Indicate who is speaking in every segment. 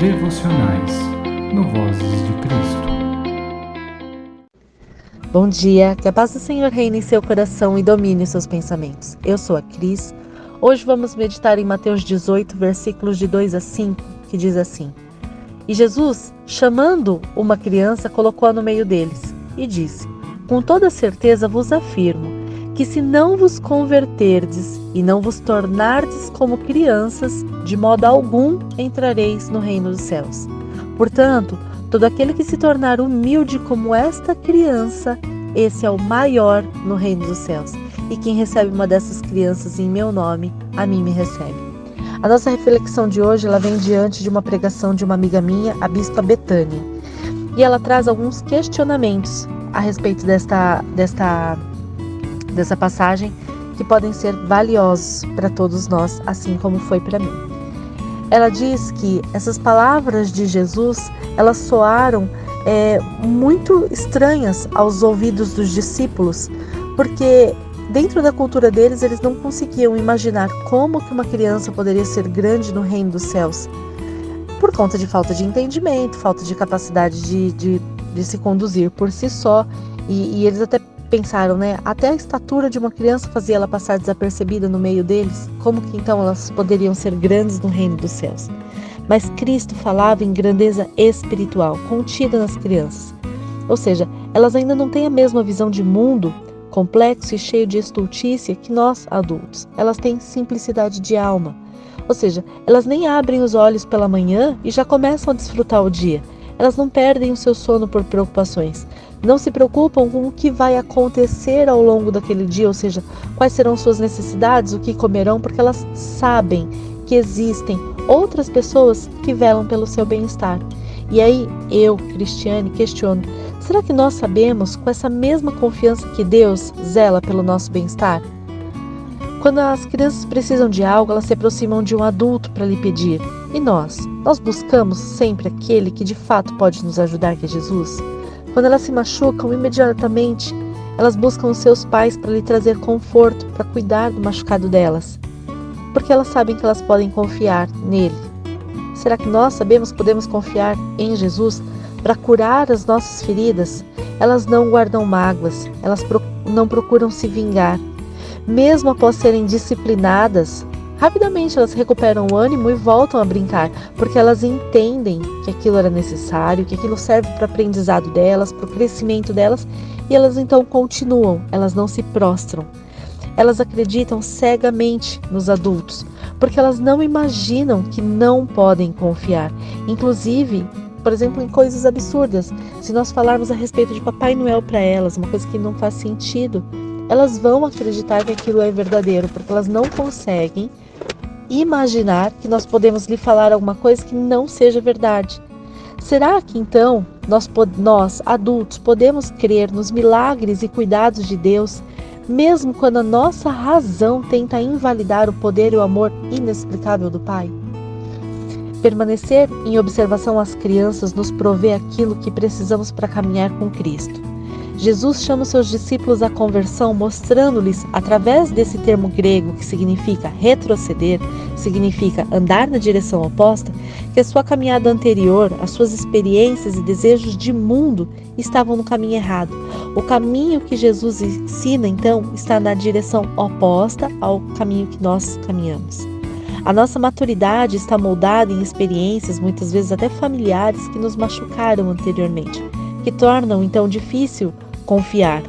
Speaker 1: Devocionais no Vozes de Cristo.
Speaker 2: Bom dia, que a paz do Senhor reine em seu coração e domine seus pensamentos. Eu sou a Cris. Hoje vamos meditar em Mateus 18, versículos de 2 a 5, que diz assim: E Jesus, chamando uma criança, colocou-a no meio deles e disse: Com toda certeza vos afirmo que se não vos converterdes e não vos tornardes como crianças, de modo algum entrareis no reino dos céus. Portanto, todo aquele que se tornar humilde como esta criança, esse é o maior no reino dos céus. E quem recebe uma dessas crianças em meu nome, a mim me recebe. A nossa reflexão de hoje ela vem diante de uma pregação de uma amiga minha, a Bispa Betânia. E ela traz alguns questionamentos a respeito dessa passagem que podem ser valiosos para todos nós, assim como foi para mim. Ela diz que essas palavras de Jesus, elas soaram muito estranhas aos ouvidos dos discípulos, porque dentro da cultura deles, eles não conseguiam imaginar como que uma criança poderia ser grande no reino dos céus, por conta de falta de entendimento, falta de capacidade de se conduzir por si só, e eles até pensaram, até a estatura de uma criança fazia ela passar desapercebida no meio deles, como que então elas poderiam ser grandes no reino dos céus? Mas Cristo falava em grandeza espiritual, contida nas crianças. Ou seja, elas ainda não têm a mesma visão de mundo complexo e cheio de estultícia que nós, adultos. Elas têm simplicidade de alma. Ou seja, elas nem abrem os olhos pela manhã e já começam a desfrutar o dia. Elas não perdem o seu sono por preocupações. Não se preocupam com o que vai acontecer ao longo daquele dia, ou seja, quais serão suas necessidades, o que comerão, porque elas sabem que existem outras pessoas que velam pelo seu bem-estar. E aí eu, Cristiane, questiono, será que nós sabemos com essa mesma confiança que Deus zela pelo nosso bem-estar? Quando as crianças precisam de algo, elas se aproximam de um adulto para lhe pedir. E nós buscamos sempre aquele que de fato pode nos ajudar, que é Jesus? Quando elas se machucam, imediatamente elas buscam os seus pais para lhe trazer conforto, para cuidar do machucado delas, porque elas sabem que elas podem confiar nele. Será que nós podemos confiar em Jesus para curar as nossas feridas? Elas não guardam mágoas, elas não procuram se vingar. Mesmo após serem disciplinadas, rapidamente elas recuperam o ânimo e voltam a brincar, porque elas entendem que aquilo era necessário, que aquilo serve para o aprendizado delas, para o crescimento delas, e elas então continuam, elas não se prostram. Elas acreditam cegamente nos adultos, porque elas não imaginam que não podem confiar. Inclusive, por exemplo, em coisas absurdas. Se nós falarmos a respeito de Papai Noel para elas, uma coisa que não faz sentido, elas vão acreditar que aquilo é verdadeiro, porque elas não conseguem imaginar que nós podemos lhe falar alguma coisa que não seja verdade. Será que então nós adultos podemos crer nos milagres e cuidados de Deus, mesmo quando a nossa razão tenta invalidar o poder e o amor inexplicável do Pai? Permanecer em observação às crianças nos provê aquilo que precisamos para caminhar com Cristo. Jesus chama os seus discípulos à conversão, mostrando-lhes, através desse termo grego que significa retroceder, significa andar na direção oposta, que a sua caminhada anterior, as suas experiências e desejos de mundo estavam no caminho errado. O caminho que Jesus ensina, então, está na direção oposta ao caminho que nós caminhamos. A nossa maturidade está moldada em experiências, muitas vezes até familiares, que nos machucaram anteriormente, que tornam, então, difícil confiar.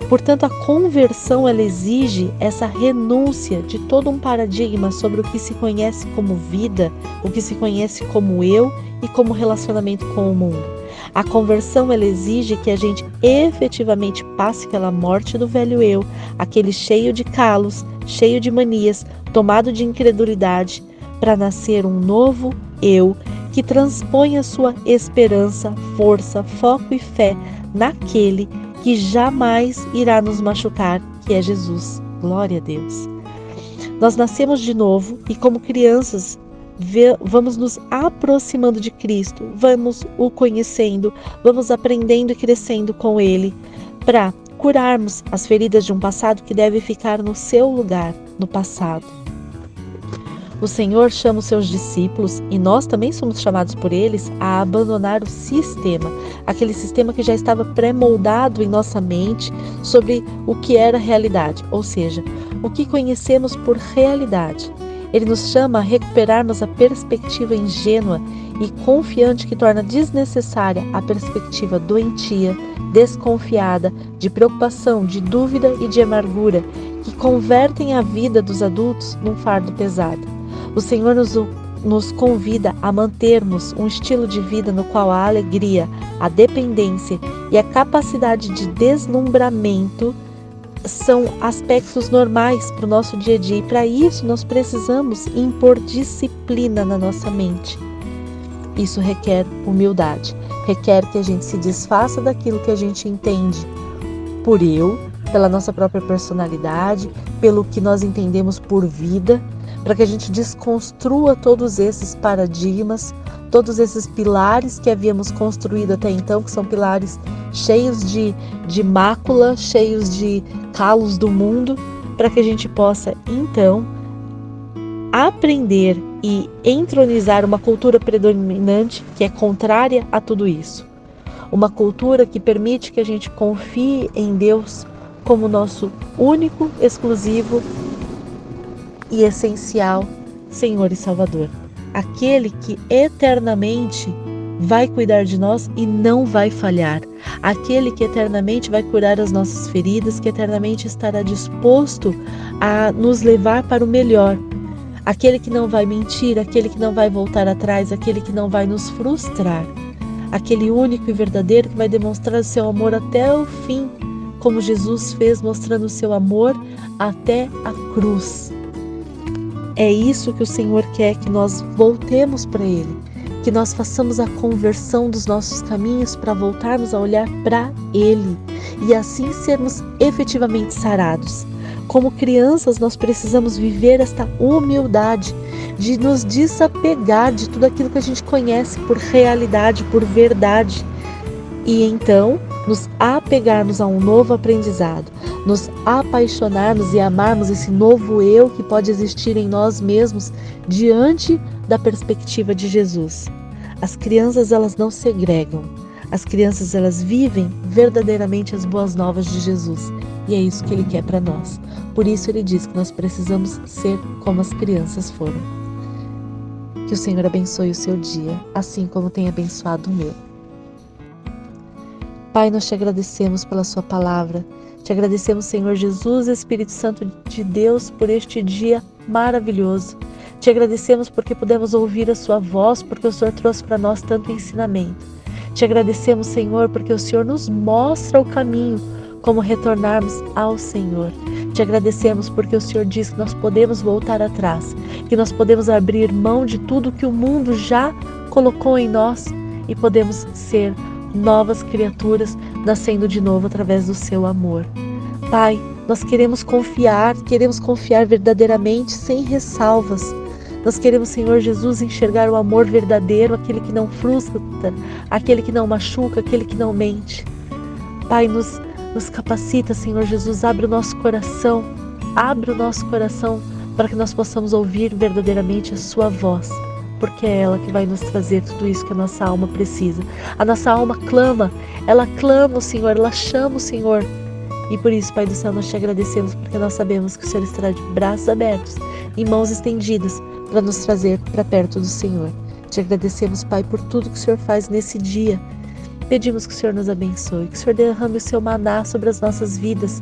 Speaker 2: Portanto, a conversão ela exige essa renúncia de todo um paradigma sobre o que se conhece como vida, o que se conhece como eu e como relacionamento com o mundo. A conversão ela exige que a gente efetivamente passe pela morte do velho eu, aquele cheio de calos, cheio de manias, tomado de incredulidade, para nascer um novo eu que transpõe a sua esperança, força, foco e fé naquele que jamais irá nos machucar, que é Jesus. Glória a Deus. Nós nascemos de novo e, como crianças, vamos nos aproximando de Cristo, vamos o conhecendo, vamos aprendendo e crescendo com Ele, para curarmos as feridas de um passado que deve ficar no seu lugar, no passado. O Senhor chama os seus discípulos, e nós também somos chamados por eles, a abandonar o sistema, aquele sistema que já estava pré-moldado em nossa mente sobre o que era realidade, ou seja, o que conhecemos por realidade. Ele nos chama a recuperarmos a perspectiva ingênua e confiante que torna desnecessária a perspectiva doentia, desconfiada, de preocupação, de dúvida e de amargura, que convertem a vida dos adultos num fardo pesado. O Senhor nos convida a mantermos um estilo de vida no qual a alegria, a dependência e a capacidade de deslumbramento são aspectos normais para o nosso dia a dia, e para isso nós precisamos impor disciplina na nossa mente. Isso requer humildade, requer que a gente se desfaça daquilo que a gente entende por eu, pela nossa própria personalidade, pelo que nós entendemos por vida, para que a gente desconstrua todos esses paradigmas, todos esses pilares que havíamos construído até então, que são pilares cheios de mácula, cheios de calos do mundo, para que a gente possa então aprender e entronizar uma cultura predominante que é contrária a tudo isso. Uma cultura que permite que a gente confie em Deus como nosso único, exclusivo e essencial Senhor e Salvador. Aquele que eternamente vai cuidar de nós e não vai falhar. Aquele que eternamente vai curar as nossas feridas, que eternamente estará disposto a nos levar para o melhor. Aquele que não vai mentir, aquele que não vai voltar atrás, aquele que não vai nos frustrar. Aquele único e verdadeiro que vai demonstrar o seu amor até o fim, como Jesus fez, mostrando o seu amor até a cruz. É isso que o Senhor quer, que nós voltemos para Ele, que nós façamos a conversão dos nossos caminhos para voltarmos a olhar para Ele e assim sermos efetivamente sarados. Como crianças, nós precisamos viver esta humildade de nos desapegar de tudo aquilo que a gente conhece por realidade, por verdade, e então nos apegarmos a um novo aprendizado, nos apaixonarmos e amarmos esse novo eu que pode existir em nós mesmos diante da perspectiva de Jesus. As crianças, elas não segregam. As crianças, elas vivem verdadeiramente as boas novas de Jesus. E é isso que Ele quer para nós. Por isso Ele diz que nós precisamos ser como as crianças foram. Que o Senhor abençoe o seu dia, assim como tem abençoado o meu. Pai, nós te agradecemos pela sua palavra. Te agradecemos, Senhor Jesus, Espírito Santo de Deus, por este dia maravilhoso. Te agradecemos porque pudemos ouvir a sua voz, porque o Senhor trouxe para nós tanto ensinamento. Te agradecemos, Senhor, porque o Senhor nos mostra o caminho, como retornarmos ao Senhor. Te agradecemos porque o Senhor diz que nós podemos voltar atrás, que nós podemos abrir mão de tudo que o mundo já colocou em nós e podemos ser novas criaturas, nascendo de novo através do seu amor. Pai, nós queremos confiar verdadeiramente, sem ressalvas. Nós queremos, Senhor Jesus, enxergar o amor verdadeiro, aquele que não frustra, aquele que não machuca, aquele que não mente. Pai, nos capacita, Senhor Jesus, abre o nosso coração para que nós possamos ouvir verdadeiramente a sua voz, porque é ela que vai nos trazer tudo isso que a nossa alma precisa. A nossa alma clama, ela clama o Senhor, ela chama o Senhor. E por isso, Pai do céu, nós te agradecemos, porque nós sabemos que o Senhor estará de braços abertos e mãos estendidas para nos trazer para perto do Senhor. Te agradecemos, Pai, por tudo que o Senhor faz nesse dia. Pedimos que o Senhor nos abençoe, que o Senhor derrame o seu maná sobre as nossas vidas,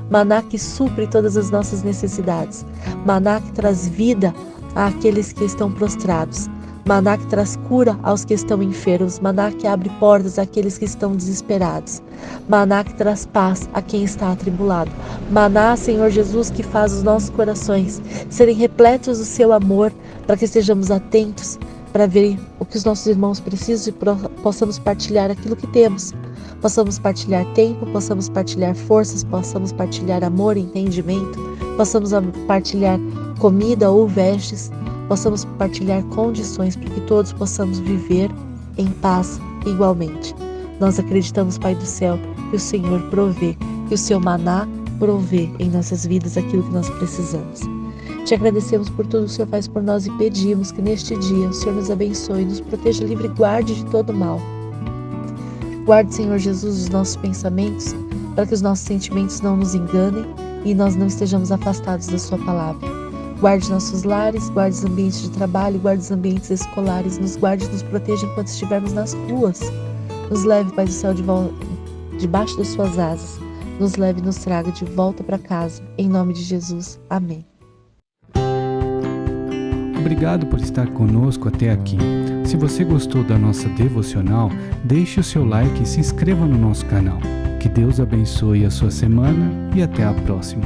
Speaker 2: maná que supre todas as nossas necessidades, maná que traz vida àqueles que estão prostrados, maná que traz cura aos que estão enfermos, maná que abre portas àqueles que estão desesperados, maná que traz paz a quem está atribulado, maná, Senhor Jesus, que faz os nossos corações serem repletos do seu amor, para que estejamos atentos para ver o que os nossos irmãos precisam e possamos partilhar aquilo que temos. Possamos partilhar tempo, possamos partilhar forças, possamos partilhar amor, entendimento, possamos partilhar comida ou vestes, possamos partilhar condições para que todos possamos viver em paz igualmente. Nós acreditamos, Pai do céu, que o Senhor provê, que o seu maná provê em nossas vidas aquilo que nós precisamos. Te agradecemos por tudo que o Senhor faz por nós e pedimos que neste dia o Senhor nos abençoe, nos proteja, livre e guarde de todo mal. Guarde, Senhor Jesus, os nossos pensamentos, para que os nossos sentimentos não nos enganem e nós não estejamos afastados da Sua palavra. Guarde nossos lares, guarde os ambientes de trabalho, guarde os ambientes escolares, nos guarde e nos proteja enquanto estivermos nas ruas. Nos leve, Pai do céu, debaixo das Suas asas. Nos leve e nos traga de volta para casa. Em nome de Jesus. Amém.
Speaker 1: Obrigado por estar conosco até aqui. Se você gostou da nossa devocional, deixe o seu like e se inscreva no nosso canal. Que Deus abençoe a sua semana e até a próxima.